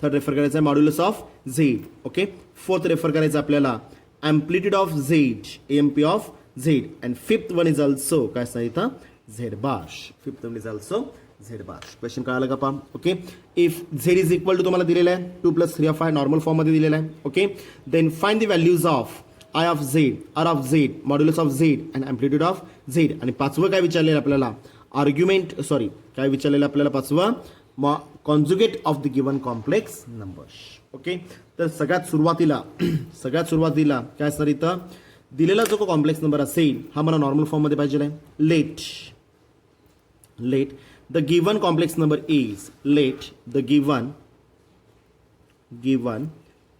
refer करायचं आहे modulus of Z. Okay, fourth refer करायचं आपल्याला amplitude of Z, AMP of Z. And fifth one is also काय असणार इथं Z bar. Fifth one is also Z bar. Question कळालं का पहा. Okay, if Z is equal to तुम्हाला दिलेलं आहे 2 + 3 of i नॉर्मल फॉर्ममध्ये दिलेलं आहे. Okay, then find the values of I of Z, R of Z, modulus of Z and amplitude of Z. आणि पाचवं काय विचारलेलं आपल्याला आर्ग्युमेंट, सॉरी काय विचारलेलं आपल्याला पाचवं conjugate of the given complex numbers. Okay, तर सगळ्यात सुरुवातीला काय असणार इथं दिलेला जो कॉम्प्लेक्स नंबर असेल हा मला नॉर्मल फॉर्ममध्ये पाहिजे आहे. Let the given complex number is, let the given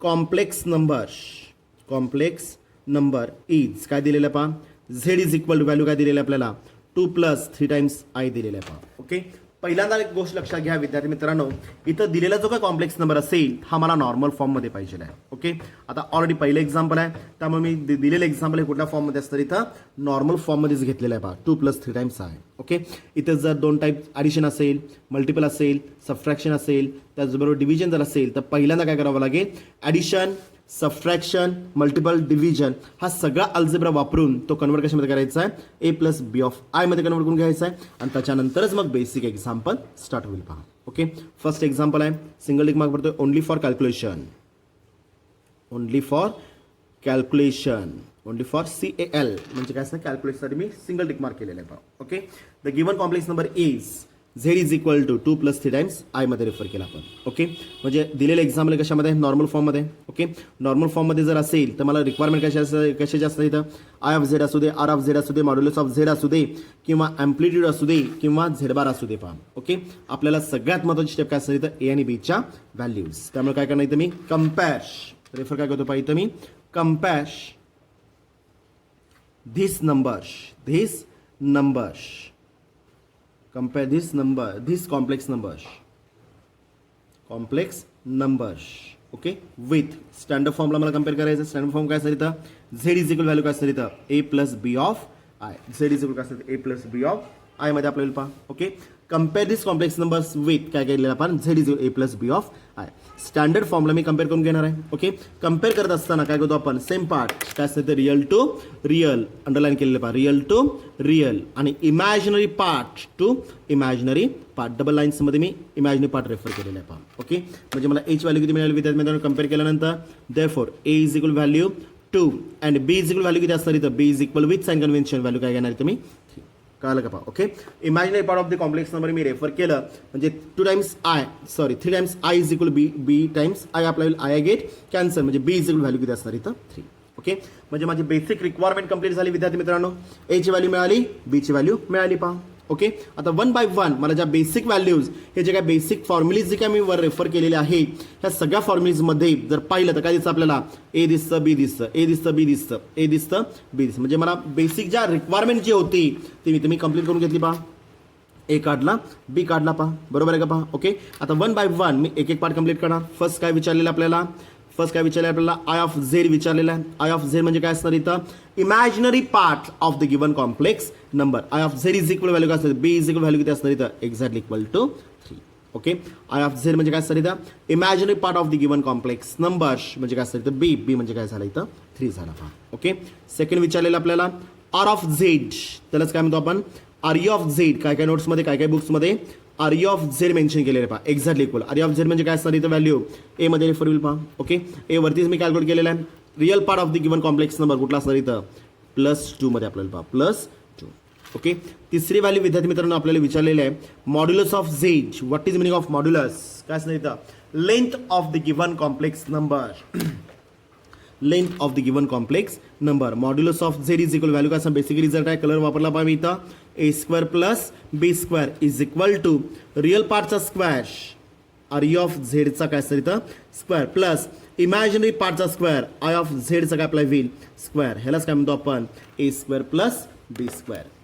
complex number is काय दिलेलं आहे पहा Z is equal to value काय दिलेलं आहे आपल्याला 2 + 3 times i दिलेलं आहे पहा. ओके, पहिल्यांदा एक गोष्ट लक्षात घ्या विद्यार्थी मित्रांनो, इथं दिलेला जो काही कॉम्प्लेक्स नंबर असेल हा मला नॉर्मल फॉर्ममध्ये पाहिजे आहे. ओके, आता ऑलरेडी पहिलं एक्झाम्पल आहे त्यामुळे मी दिलेलं एक्झाम्पल हे कुठल्या फॉर्ममध्ये असतं इथं नॉर्मल फॉर्ममध्येच घेतलेलं आहे पहा 2 + 3 times i. ओके, इथं जर 2 टाईप ॲडिशन असेल, मल्टिपल असेल, सबट्रॅक्शन असेल, त्याचबरोबर डिव्हिजन जर असेल तर पहिल्यांदा काय करावं लागेल ॲडिशन, सबट्रॅक्शन, मल्टिपल, डिव्हिजन हा सगळा अल्जेब्रा वापरून तो कन्वर्ट कशामध्ये करायचा आहे a + b of i मध्ये कन्वर्ट करून घ्यायचा आहे आणि त्याच्यानंतरच मग बेसिक एक्झाम्पल स्टार्ट होईल पहा. ओके, फर्स्ट एक्झाम्पल आहे सिंगल टिक मार्क पडतोय only for calculation, only for CAL म्हणजे काय असतं कॅल्क्युलेशनसाठी मी सिंगल टिक मार्क केलेलं आहे पहा. Okay, the given complex number is Z is equal to 2 + 3 times i मध्ये रेफर केला आपण. ओके, म्हणजे दिलेलं एक्झाम्पल कशामध्ये नॉर्मल फॉर्ममध्ये. ओके, नॉर्मल फॉर्ममध्ये जर असेल तर मला रिक्वायरमेंट कशाची असतं इथं आय ऑफ झेड असू दे, आर ऑफ झेड असू दे, मॉड्युलस ऑफ झेड असू दे किंवा एम्प्लिट्यूड असू दे किंवा झेड बार असू दे पहा. ओके, आपल्याला सगळ्यात महत्त्वाची स्टेप काय असतं इथं ए आणि बीच्या व्हॅल्यूज. त्यामुळे काय करणार इथं मी कम्पेअर रेफर काय करतो पहा इथं मी compare this numbers compare this complex numbers okay with standard formula मला कंपेअर करायचं. स्टँडर्ड फॉर्म काय असणार इथं झेड इज इक्वल व्हॅल्यू काय असणार इथं a + b of i. Z is equal काय असणार a + b of i मध्ये आपल्याला पहा. Okay, compare this complex numbers with काय केलेलं आपण Z is a + b of i. Standard फॉर्मला me compare करून घेणार आहे. ओके, कंपेअर करत असताना काय करतो आपण सेम पार्ट काय असतं ते रिअल टू रिअल अंडरलाईन केलेलं पहा रिअल टू रिअल आणि imaginary part to imaginary part double लाईन्समध्ये मी इमॅजिनरी पार्ट रेफर केलेलं आहे पहा. ओके, म्हणजे मला एच व्हॅल्यू किती मिळाली विद्यार्थी मित्रांनो कंपेअर केल्यानंतर therefore a is equal value 2 and b is equal value किती असणार इथं b is equal with sign convention value काय घेणार इथं मी कळालं का पहा. Okay, imaginary part of the complex number मी रेफर केलं म्हणजे 3 times i is equal b times i आपल्याला i गेट कॅन्सल म्हणजे b इज इक्वल व्हॅल्यू किती असणार इथं 3. ओके, म्हणजे माझी बेसिक रिक्वायरमेंट कंप्लीट झाली विद्यार्थी मित्रांनो. a ची व्हॅल्यू मिळाली, b ची व्हॅल्यू मिळाली पहा. ओके, आता 1 by 1 मला ज्या बेसिक व्हॅल्यूज हे जे काय बेसिक फॉर्म्युलीज जे काय मी वर रेफर केलेले आहे ह्या सगळ्या फॉर्म्युलीजमध्ये जर पाहिलं तर काय दिसतं आपल्याला a दिसतं, b दिसतं, a दिसतं, b दिसतं, a दिसतं, b दिसतं. म्हणजे मला बेसिक ज्या रिक्वायरमेंट जी होती ती मी तुम्ही कंप्लीट करून घेतली पहा. a काढला, b काढला पहा, बरोबर आहे का पहा. ओके, आता 1 by 1 मी एक पार्ट कंप्लीट करणार. फर्स्ट काय विचारलेलं आपल्याला आय ऑफ झेड विचारलेला आहे. आय ऑफ झेड म्हणजे काय असणार इथं imaginary part of the given complex number. I of Z is equal value काय असणार बी इज इक्वल व्हॅल्यू किती असणार इथं exactly equal to 3. Okay, I of Z म्हणजे काय असणार इथं imaginary part of the given complex number म्हणजे काय असणार इथं बी म्हणजे काय झालं इथं 3 झाला पहा. ओके, सेकंड विचारलेलं आपल्याला आर ऑफ झेड त्यालाच काय म्हणतो आपण आर यू ऑफ झेड. काय नोट्समध्ये काय बुक्समध्ये R U of Z mention केलेलं पहा exactly equal. R U of Z म्हणजे काय असणार इथं व्हॅल्यू ए मध्ये रेफर होईल पहा. ओके, ए वरतीच मी कॅल्क्युलेट केलेलं आहे. Real part of the given complex number कुठला असणार इथं +2 मध्ये आपल्याला पहा +2. ओके, तिसरी व्हॅल्यू विद्यार्थी मित्रांनो आपल्याला विचारलेली आहे modulus of Z. What is meaning of modulus काय असणार इथं length of the given complex number. Length of the given complex number modulus of Z is equal value काय असं बेसिक रिझल्ट आहे कलर वापरला पाहिजे इथं a² + b² is equal to real पार्टचा स्क्वेअर आर यू ऑफ झेडचा काय असतं इथं स्क्वेअर प्लस इमॅजिनरी पार्टचा स्क्वेअर आय ऑफ झेडचा काय आपला होईल स्क्वेअर. ह्यालाच काय म्हणतो आपण a² + b².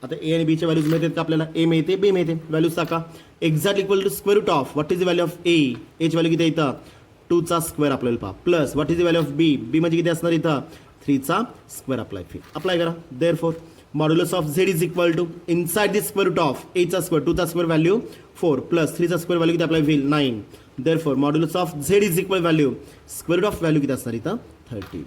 आता a आणि b च्या व्हॅल्यूज मिळतात का आपल्याला a मिळते b मिळते व्हॅल्यूज टाका exact equal to square root of what is the value of a ची व्हॅल्यू किती इथं 2चा स्क्वेअर आपल्याला पहा plus what is the value of b म्हणजे किती असणार इथं 3चा स्क्वेअर अप्लाय करा. Therefore modulus of Z is equal to inside the square root of एचा स्क्वेअर टूचा स्क्वेअर व्हॅल्यू 4 प्लस 3चा स्क्वेअर व्हॅल्यू किती आपल्याला होईल 9. Therefore modulus of Z is equal value square root of value किती असणार इथं 13.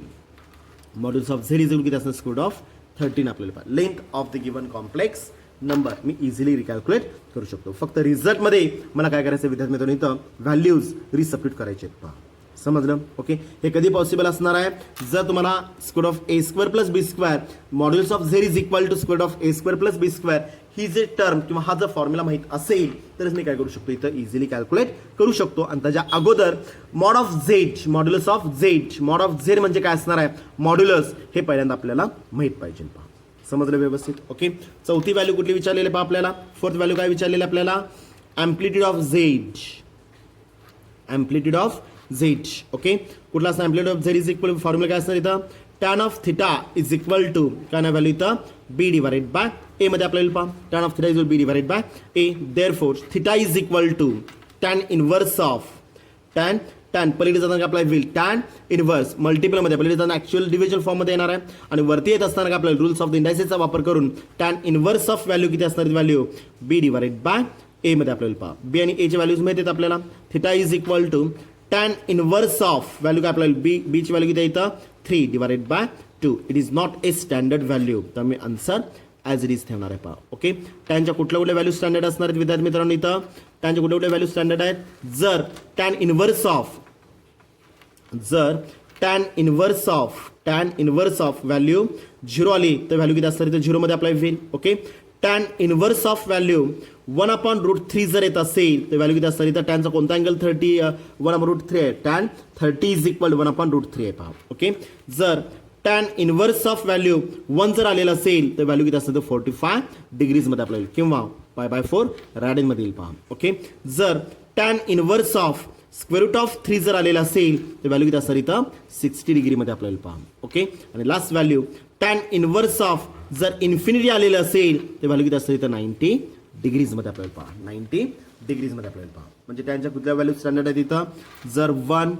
Modulus of Z is equal किती असणार स्क्वेअर रूट ऑफ 13 आपल्याला. Length of the given complex number मी इझिली रिकॅल्क्युलेट करू शकतो. फक्त रिझल्टमध्ये मला काय करायचं विद्यार्थी मित्रांनो इथं व्हॅल्यूज रिसब्स्टिट्यूट करायचे आहेत. पहा समजलं. ओके, हे कधी पॉसिबल असणार आहे जर तुम्हाला square of A square plus B square modulus of Z is equal to square of A square plus B square ही जे टर्म किंवा हा जर फॉर्म्युला माहित असेल तरच मी काय करू शकतो इथं इझिली कॅल्क्युलेट करू शकतो. आणि त्याच्या अगोदर mod of Z modulus of Z mod of Z म्हणजे काय असणार आहे मॉड्युलस हे पहिल्यांदा आपल्याला माहित पाहिजे. पहा समजलं व्यवस्थित. ओके, चौथी व्हॅल्यू कुठली विचारलेली पहा आपल्याला. फोर्थ व्हॅल्यू काय विचारलेली आपल्याला amplitude of Z. Amplitude of Z. Okay, कुठला असणार amplitude of Z is equal formula काय असणार इथं tan of theta is equal to काय ना व्हॅल्यू इथं बी डिवाइडेड बाय ए मध्ये आपल्याला पहा tan of theta is b divided by a. Therefore theta is equal to tan inverse of tan tan पलीकडे जाताना आपल्याला होईल टॅन इनव्हर्स मल्टिपलमध्ये पलीकडे जाताना ॲक्च्युअल डिव्हिजन फॉर्ममध्ये येणार आहे आणि वरती येत असताना आपल्याला रूल्स ऑफ द इंडायसेसचा वापर करून टॅन इनव्हर्स ऑफ व्हॅल्यू किती असणार value B divided by A मध्ये आपल्याला पहा बी आणि एचे व्हॅल्यूज माहिती आहेत आपल्याला. Theta is equal to tan inverse of value काय आपल्याला बीची व्हॅल्यू किती येतं 3 divided by 2. It is not a standard value त्यामुळे आन्सर ॲज इट इज ठेवणार आहे. पहा ओके, टॅनच्या कुठल्या कुठल्या व्हॅल्यू स्टँडर्ड असणार आहेत विद्यार्थी मित्रांनो इथं टॅनच्या कुठल्या कुठल्या व्हॅल्यू स्टँडर्ड आहेत जर टॅन इनव्हर्स ऑफ व्हॅल्यू 0 आली तर व्हॅल्यू किती असणार इथं 0 मध्ये अप्लाय होईल. Okay, tan inverse of value 1/√3 जर येत असेल तर व्हॅल्यू किती असणार इथं टॅनचा कोणता अँगल 30 1/√3 आहे टॅन 30 इज इक्वल 1/√3 आहे. पहा ओके, जर टॅन इनव्हर्स ऑफ व्हॅल्यू 1 जर आलेला असेल तर व्हॅल्यू किती असणार 45 डिग्रीजमध्ये आपल्याला येईल किंवा π/4 रॅडियनमध्ये येईल. पहा ओके, जर tan inverse of square root of 3 जर आलेला असेल तर व्हॅल्यू किती असणार इथं 60 डिग्रीमध्ये आपल्याला. पहा ओके, आणि last value tan inverse of जर इन्फिनिटी आलेलं असेल तर व्हॅल्यू किती असणार इथं 90 डिग्रीजमध्ये आपल्याला. पहा 90 डिग्रीजमध्ये आपल्याला. पहा म्हणजे त्यांच्या कुठल्या व्हॅल्यू स्टँडर्ड आहेत इथं जर 1,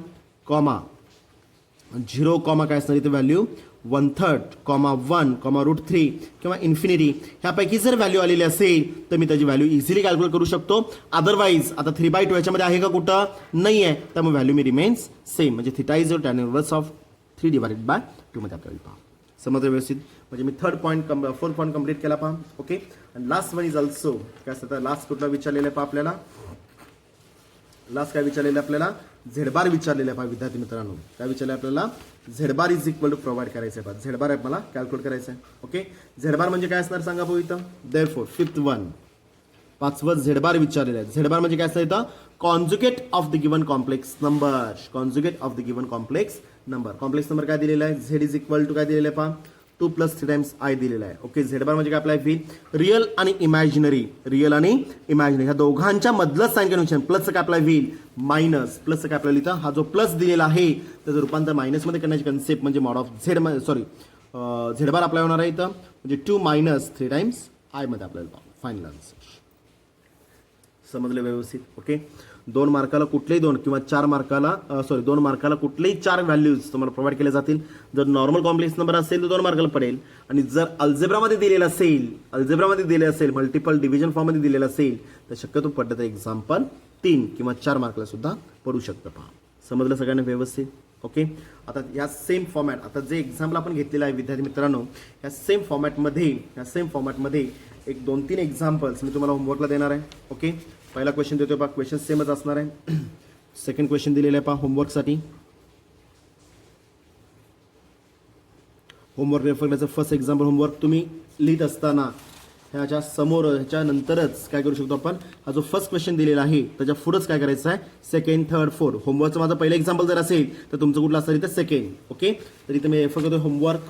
0, काय असणार इथं व्हॅल्यू 1/3, 1, √3 किंवा इन्फिनिटी ह्यापैकी जर व्हॅल्यू आलेली असेल तर मी त्याची व्हॅल्यू इझिली कॅल्क्युलेट करू शकतो. अदरवाईज आता 3/2 याच्यामध्ये आहे का कुठं नाही आहे त्यामुळे व्हॅल्यू मी रिमेन्स सेम म्हणजे theta is tan inverse of 3 divided by 2 मध्ये आपल्याला. पहा समजलं व्यवस्थित. म्हणजे मी फोर्थ पॉईंट कंप्लीट केला. पहा ओके, आणि लास्ट वन इज ऑल्सो काय असतं लास्ट कुठला विचारलेलं आहे पहा आपल्याला. लास्ट काय विचारलेलं आपल्याला झेड बार विचारलेलं आहे. पहा विद्यार्थी मित्रांनो काय विचारलं आपल्याला Z bar is equal to provide करायचं आहे. पहा झेड बार मला कॅल्क्युलेट करायचं आहे. ओके, झेड बार म्हणजे काय असणार सांगा भाऊ इथं. देअरफॉर फिफ्थ वन 5वं झेड बार विचारलेलं आहे. झेड बार म्हणजे काय असतं इथं conjugate of the given complex number. Conjugate of the given complex number. Complex number काय दिलेला आहे झेड इज इक्वल टू काय दिलेलं आहे पहा 2 + 3 टाइम्स आय दिलेला आहे. ओके, झेड बार म्हणजे काय आपल्याला होईल रिअल आणि इमॅजिनरी ह्या दोघांच्या मधलं साइन कन्व्हेन्शन प्लसचं काय आपल्याला होईल मायनस प्लसचं काय आपल्याला इथं हा जो प्लस दिलेला आहे त्याचं रूपांतर मायनसमध्ये करण्याची कन्सेप्ट म्हणजे mod of Z Z bar आपल्याला होणार आहे इथं म्हणजे 2 - 3 टाइम्स आय मध्ये आपल्याला फायनल आन्सर. समजलं व्यवस्थित. ओके, 2 मार्काला कुठलेही 2 किंवा 4 मार्काला 2 मार्काला कुठलेही 4 व्हॅल्यूज तुम्हाला प्रोव्हाइड केले जातील. जर नॉर्मल कॉम्प्लेक्स नंबर असेल तर 2 मार्काला पडेल आणि जर अल्जेब्रामध्ये दिलेलं असेल मल्टिपल डिव्हिजन फॉर्ममध्ये दिलेलं असेल तर शक्यतो पडलं तर एक्झाम्पल 3 किंवा 4 मार्काला सुद्धा पडू शकतं. पहा समजलं सगळ्यांना व्यवस्थित. ओके, आता या सेम फॉर्मॅट आता जे एक्झाम्पल आपण घेतलेलं आहे विद्यार्थी मित्रांनो या सेम फॉर्मॅटमध्ये एक 2-3 एक्झाम्पल्स मी तुम्हाला होमवर्कला देणार आहे. ओके, पहिला क्वेश्चन देतो पहा क्वेश्चन सेमच असणार आहे. सेकंड क्वेश्चन दिलेलं आहे पहा होमवर्कसाठी. होमवर्क रेफर करायचं. फर्स्ट एक्झाम्पल होमवर्क तुम्ही लिहित असताना ह्याच्यानंतरच काय करू शकतो आपण हा जो फर्स्ट क्वेश्चन दिलेला आहे त्याच्या पुढंच काय करायचं आहे सेकंड, थर्ड, फोर्थ. होमवर्कचं माझं पहिलं एक्झाम्पल जर असेल तर तुमचं कुठलं असणार इथं सेकंड. ओके, तर इथं मी रेफर करतो होमवर्क.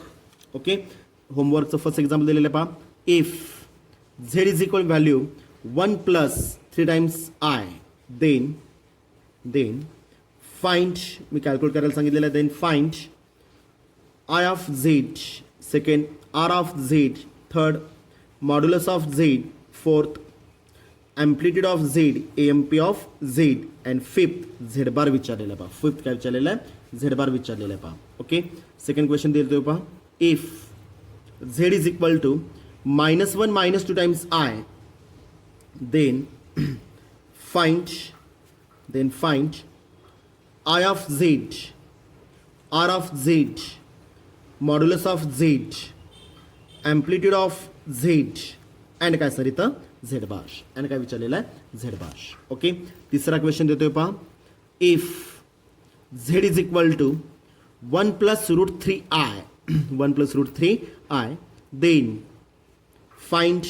ओके, होमवर्कचं फर्स्ट एक्झाम्पल दिलेलं आहे पहा if Z is equal value 1 + 3 times i then find मी कॅल्क्युलेट करायला सांगितलेलं आहे. Then find i of Z second, R of Z third, modulus of Z fourth, amplitude of Z AMP of Z and fifth Z bar विचारलेला आहे. पहा fifth काय विचारलेलं आहे झेड बार विचारलेलं आहे. पहा ओके, सेकंड क्वेश्चन दिलं पहा if Z is equal to -1 -2 times I, then find I of Z, R of Z, modulus of Z, amplitude of Z, and काय सर इथं झेड बार, अँड काय विचारलेलं आहे झेड बार. ओके, तिसरा question देतोय पहा. If Z is equal to 1 + √3i 1 + √3i, then find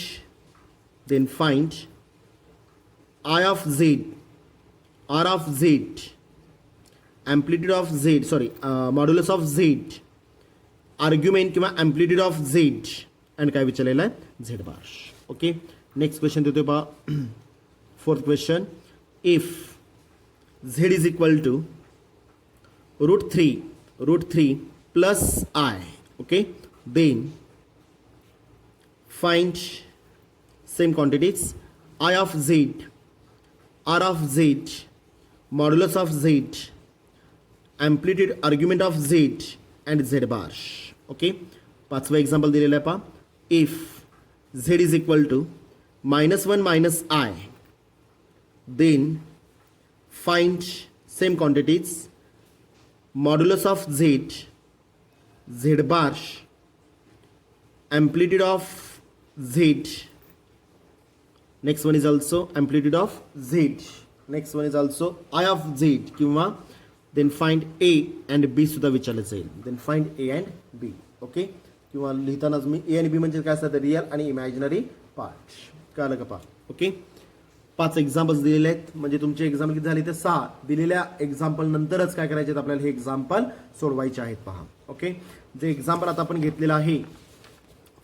I of Z, R of Z, amplitude of Z, modulus of Z, argument किंवा amplitude of Z, and काय विचारलेलं आहे Z bar. Okay, next question देतोय पहा. Fourth question. If Z is equal to √3 plus I, okay, then find same quantities I of Z, R of Z, modulus of Z, amplitude argument of Z, and Z bar. Okay, पाचवा example दिलेलं आहे पहा. If Z is equal to -1 - I, then find same quantities modulus of Z, Z bar, amplitude of Z, next one is also amplitude of Z, next one is also I of Z, किंवा then find A and B सुद्धा विचारलं जाईल. then find A and B. Okay, किंवा लिहितानाच मी A आणि B म्हणजे काय असतात, real आणि इमॅजिनरी पार्ट. कळलं का पहा. ओके, 5 एक्झाम्पल्स दिलेले आहेत, म्हणजे तुमचे एक्झाम्पल किती झाले ते 6. दिलेल्या एक्झाम्पल नंतरच काय करायचे आहेत आपल्याला, हे एक्झाम्पल सोडवायचे आहेत पहा. ओके, जे एक्झाम्पल आता आपण घेतलेलं आहे,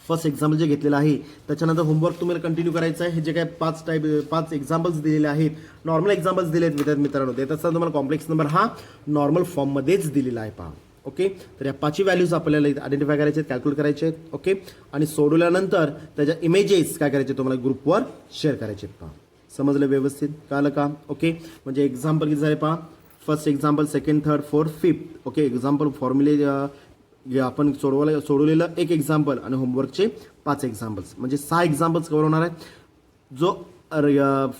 फर्स्ट एक्झाम्पल जे घेतलेलं आहे, त्याच्यानंतर होमवर्क तुम्हाला कंटिन्यू करायचं आहे. हे जे काय 5 एक्झाम्पल्स दिलेले आहेत, नॉर्मल एक्झाम्पल्स दिले आहेत मित्रांनो, त्याचा तुम्हाला कॉम्प्लेक्स नंबर हा नॉर्मल फॉर्ममध्येच दिलेला आहे पहा. ओके, तर या 5ची व्हॅल्यूज आपल्याला आयडेंटिफाय करायचे आहेत, कॅल्क्युलेट करायचे आहेत. ओके, आणि सोडवल्यानंतर त्याच्या इमेजेस काय करायचे तुम्हाला ग्रुपवर शेअर करायचे आहेत पहा. समजलं व्यवस्थित, कळलं का. ओके, म्हणजे एक्झाम्पल किती झाले पहा. First example, second, third, fourth, fifth. Okay, example फॉर्म्युले आपण सोडवलेलं एक एक्झाम्पल आणि होमवर्कचे 5 एक्झाम्पल्स, म्हणजे 6 एक्झाम्पल्स कव्हर होणार आहेत. जो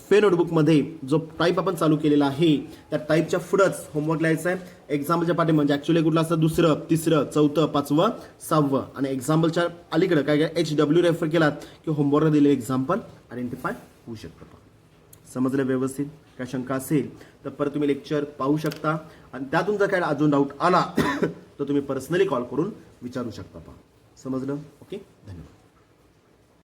फे नोटबुकमध्ये जो टाईप आपण चालू केलेला आहे, त्या टाईपच्या पुढंच होमवर्क लिहायचं आहे. एक्झाम्पलच्या पाठी म्हणजे ॲक्च्युली कुठलं असतं, 2रं, 3रं, 4थं, 5वं, 6वं, आणि एक्झाम्पलच्या अलीकडं काय HW रेफर केलात की होमवर्कला दिलेले एक्झाम्पल आयडेंटिफाय होऊ शकतं. समजलं व्यवस्थित. काय शंका असेल तर परत तुम्ही लेक्चर पाहू शकता, आणि त्यातून जर काय अजून डाऊट आला तर तुम्ही पर्सनली कॉल करून विचारू शकता पहा. समजलं. ओके, धन्यवाद.